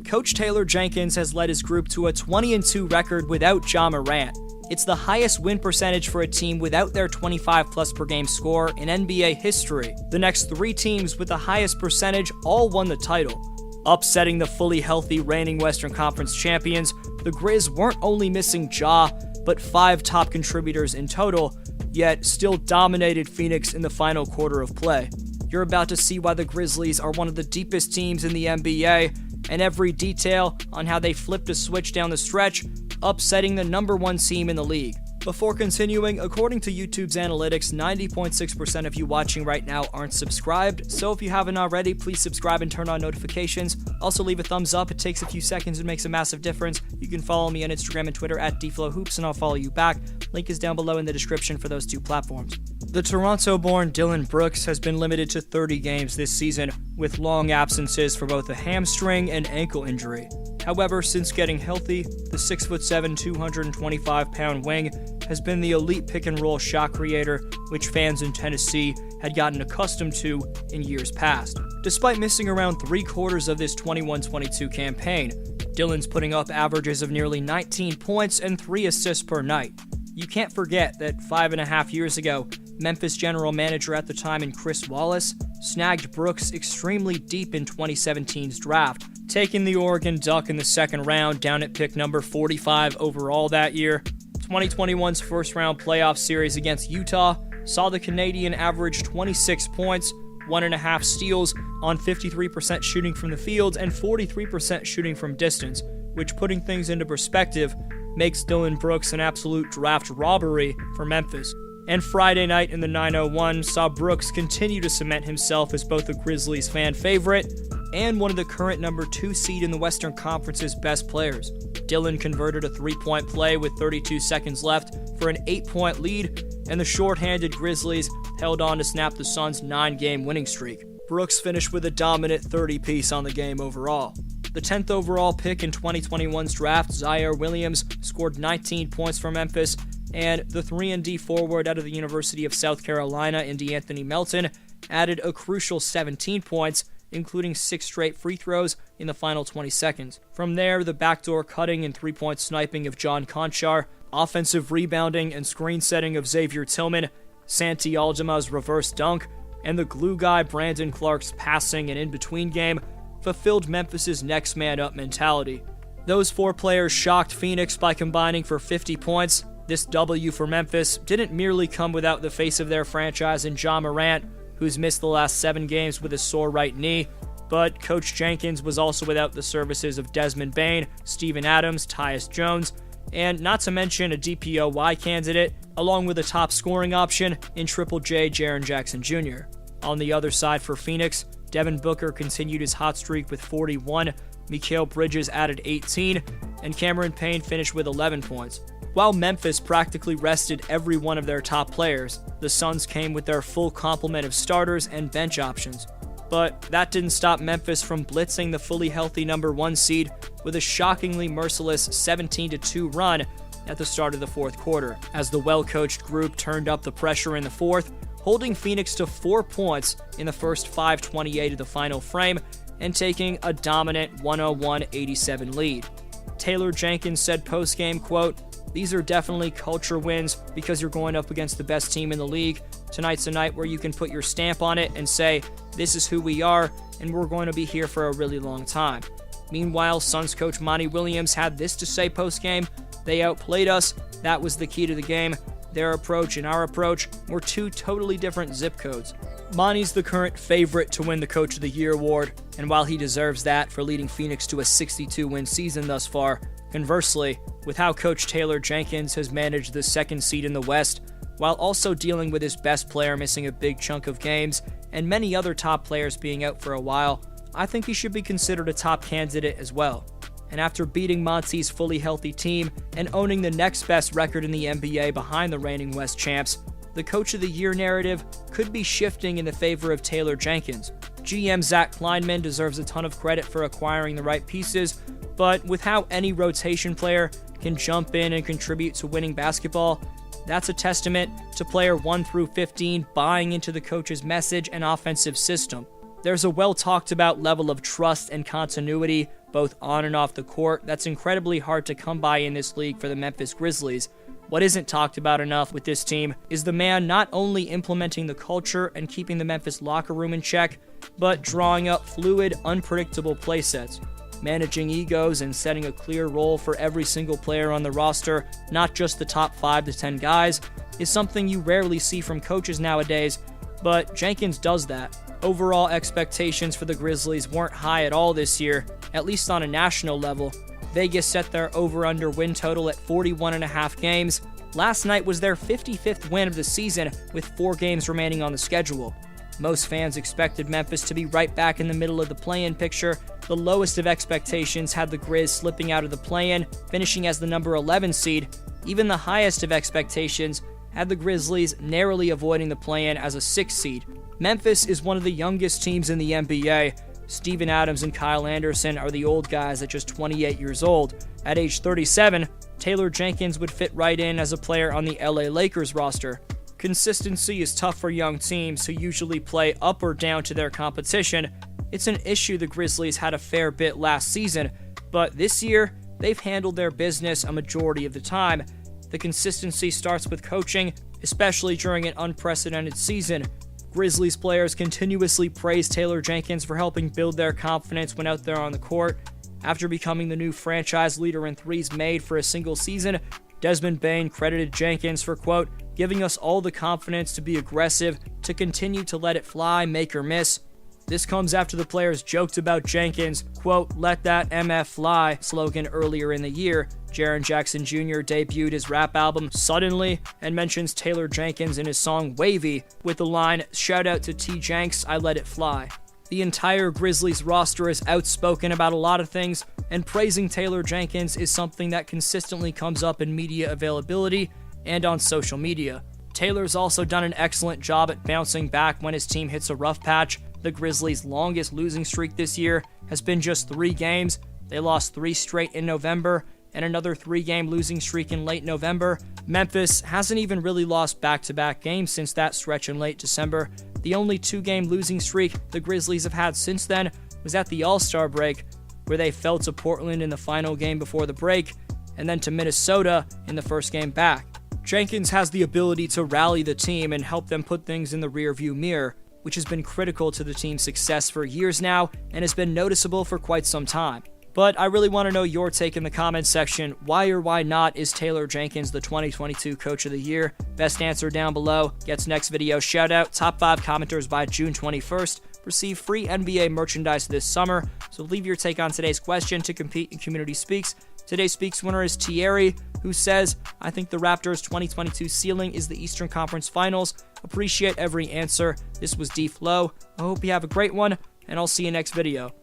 Coach Taylor Jenkins has led his group to a 20-2 record without Ja Morant. It's the highest win percentage for a team without their 25-plus per game scorer in NBA history. The next three teams with the highest percentage all won the title. Upsetting the fully healthy reigning Western Conference champions, the Grizz weren't only missing Ja, but 5 top contributors in total, yet still dominated Phoenix in the final quarter of play. You're about to see why the Grizzlies are one of the deepest teams in the NBA, and every detail on how they flipped a switch down the stretch, upsetting the #1 team in the league. Before continuing, according to YouTube's analytics, 90.6% of you watching right now aren't subscribed, so if you haven't already, please subscribe and turn on notifications. Also leave a thumbs up, it takes a few seconds and makes a massive difference. You can follow me on Instagram and Twitter at DFlowHoops and I'll follow you back. Link is down below in the description for those two platforms. The Toronto-born Dillon Brooks has been limited to 30 games this season, with long absences for both a hamstring and ankle injury. However, since getting healthy, the 6'7", 225-pound wing has been the elite pick-and-roll shot creator, which fans in Tennessee had gotten accustomed to in years past. Despite missing around 3/4 of this 21-22 campaign, Dillon's putting up averages of nearly 19 points and 3 assists per night. You can't forget that 5.5 years ago, Memphis general manager at the time in Chris Wallace snagged Brooks extremely deep in 2017's draft, taking the Oregon Duck in the second round down at pick number 45 overall that year. 2021's first-round playoff series against Utah saw the Canadian average 26 points, 1.5 steals on 53% shooting from the field and 43% shooting from distance, which, putting things into perspective, makes Dillon Brooks an absolute draft robbery for Memphis. And Friday night in the 901 saw Brooks continue to cement himself as both a Grizzlies fan favorite and one of the current #2 seed in the Western Conference's best players. Dillon converted a 3-point play with 32 seconds left for an 8-point lead, and the short-handed Grizzlies held on to snap the Suns' 9-game winning streak. Brooks finished with a dominant 30-piece on the game overall. The 10th overall pick in 2021's draft, Zaire Williams, scored 19 points for Memphis, and the 3-and-D forward out of the University of South Carolina in DeAnthony Melton added a crucial 17 points, including 6 straight free throws in the final 20 seconds. From there, the backdoor cutting and 3-point sniping of John Conchar, offensive rebounding and screen setting of Xavier Tillman, Santi Aldama's reverse dunk, and the glue guy Brandon Clark's passing and in-between game fulfilled Memphis's next man up mentality. Those 4 players shocked Phoenix by combining for 50 points. This W for Memphis didn't merely come without the face of their franchise in Ja Morant, who's missed the last 7 games with a sore right knee, but Coach Jenkins was also without the services of Desmond Bane, Steven Adams, Tyus Jones, and not to mention a DPOY candidate, along with a top scoring option in Triple J Jaren Jackson Jr. On the other side for Phoenix, Devin Booker continued his hot streak with 41, Mikal Bridges added 18, and Cameron Payne finished with 11 points. While Memphis practically rested every one of their top players, the Suns came with their full complement of starters and bench options. But that didn't stop Memphis from blitzing the fully healthy #1 seed with a shockingly merciless 17-2 run at the start of the fourth quarter, as the well-coached group turned up the pressure in the fourth, holding Phoenix to 4 points in the first 5:28 of the final frame and taking a dominant 101-87 lead. Taylor Jenkins said post-game, quote, "These are definitely culture wins because you're going up against the best team in the league. Tonight's a night where you can put your stamp on it and say, this is who we are, and we're going to be here for a really long time." Meanwhile, Suns coach Monty Williams had this to say post-game: "They outplayed us. That was the key to the game. Their approach and our approach were 2 totally different zip codes." Monty's the current favorite to win the Coach of the Year award, and while he deserves that for leading Phoenix to a 62-win season thus far, conversely, with how Coach Taylor Jenkins has managed the 2nd seed in the West, while also dealing with his best player missing a big chunk of games and many other top players being out for a while, I think he should be considered a top candidate as well. And after beating Monty's fully healthy team and owning the next best record in the NBA behind the reigning West champs, the Coach of the Year narrative could be shifting in the favor of Taylor Jenkins. GM Zach Kleinman deserves a ton of credit for acquiring the right pieces, but with how any rotation player can jump in and contribute to winning basketball, that's a testament to player 1 through 15 buying into the coach's message and offensive system. There's a well-talked-about level of trust and continuity both on and off the court, that's incredibly hard to come by in this league for the Memphis Grizzlies. What isn't talked about enough with this team is the man not only implementing the culture and keeping the Memphis locker room in check, but drawing up fluid, unpredictable playsets. Managing egos and setting a clear role for every single player on the roster, not just the top 5 to 10 guys, is something you rarely see from coaches nowadays, but Jenkins does that. Overall expectations for the Grizzlies weren't high at all this year, at least on a national level. Vegas set their over-under win total at 41.5 games. Last night was their 55th win of the season, with 4 games remaining on the schedule. Most fans expected Memphis to be right back in the middle of the play-in picture. The lowest of expectations had the Grizz slipping out of the play-in, finishing as the number 11 seed. Even the highest of expectations had the Grizzlies narrowly avoiding the play-in as a 6th seed. Memphis is one of the youngest teams in the NBA. Steven Adams and Kyle Anderson are the old guys at just 28 years old. At age 37, Taylor Jenkins would fit right in as a player on the LA Lakers roster. Consistency is tough for young teams who usually play up or down to their competition. It's an issue the Grizzlies had a fair bit last season, but this year, they've handled their business a majority of the time. The consistency starts with coaching, especially during an unprecedented season. Grizzlies players continuously praise Taylor Jenkins for helping build their confidence when out there on the court. After becoming the new franchise leader in threes made for a single season, Desmond Bane credited Jenkins for, quote, giving us all the confidence to be aggressive, to continue to let it fly, make or miss. This comes after the players joked about Jenkins' quote, let that MF fly slogan earlier in the year. Jaren Jackson Jr. debuted his rap album Suddenly and mentions Taylor Jenkins in his song Wavy with the line, shout out to T. Jenks, I let it fly. The entire Grizzlies roster is outspoken about a lot of things, and praising Taylor Jenkins is something that consistently comes up in media availability and on social media. Taylor's also done an excellent job at bouncing back when his team hits a rough patch. The Grizzlies' longest losing streak this year has been just 3 games. They lost 3 straight in November, and another 3-game losing streak in late November. Memphis hasn't even really lost back-to-back games since that stretch in late December. The only 2-game losing streak the Grizzlies have had since then was at the All-Star break, where they fell to Portland in the final game before the break, and then to Minnesota in the first game back. Jenkins has the ability to rally the team and help them put things in the rearview mirror, which has been critical to the team's success for years now and has been noticeable for quite some time. But I really want to know your take in the comments section. Why or why not is Taylor Jenkins the 2022 Coach of the Year? Best answer down below. Gets next video shout out. Top 5 commenters by June 21st. Receive free NBA merchandise this summer. So leave your take on today's question to compete in Community Speaks. Today's Speaks winner is Thierry, who says, I think the Raptors' 2022 ceiling is the Eastern Conference Finals. Appreciate every answer. This was D Flow. I hope you have a great one, and I'll see you next video.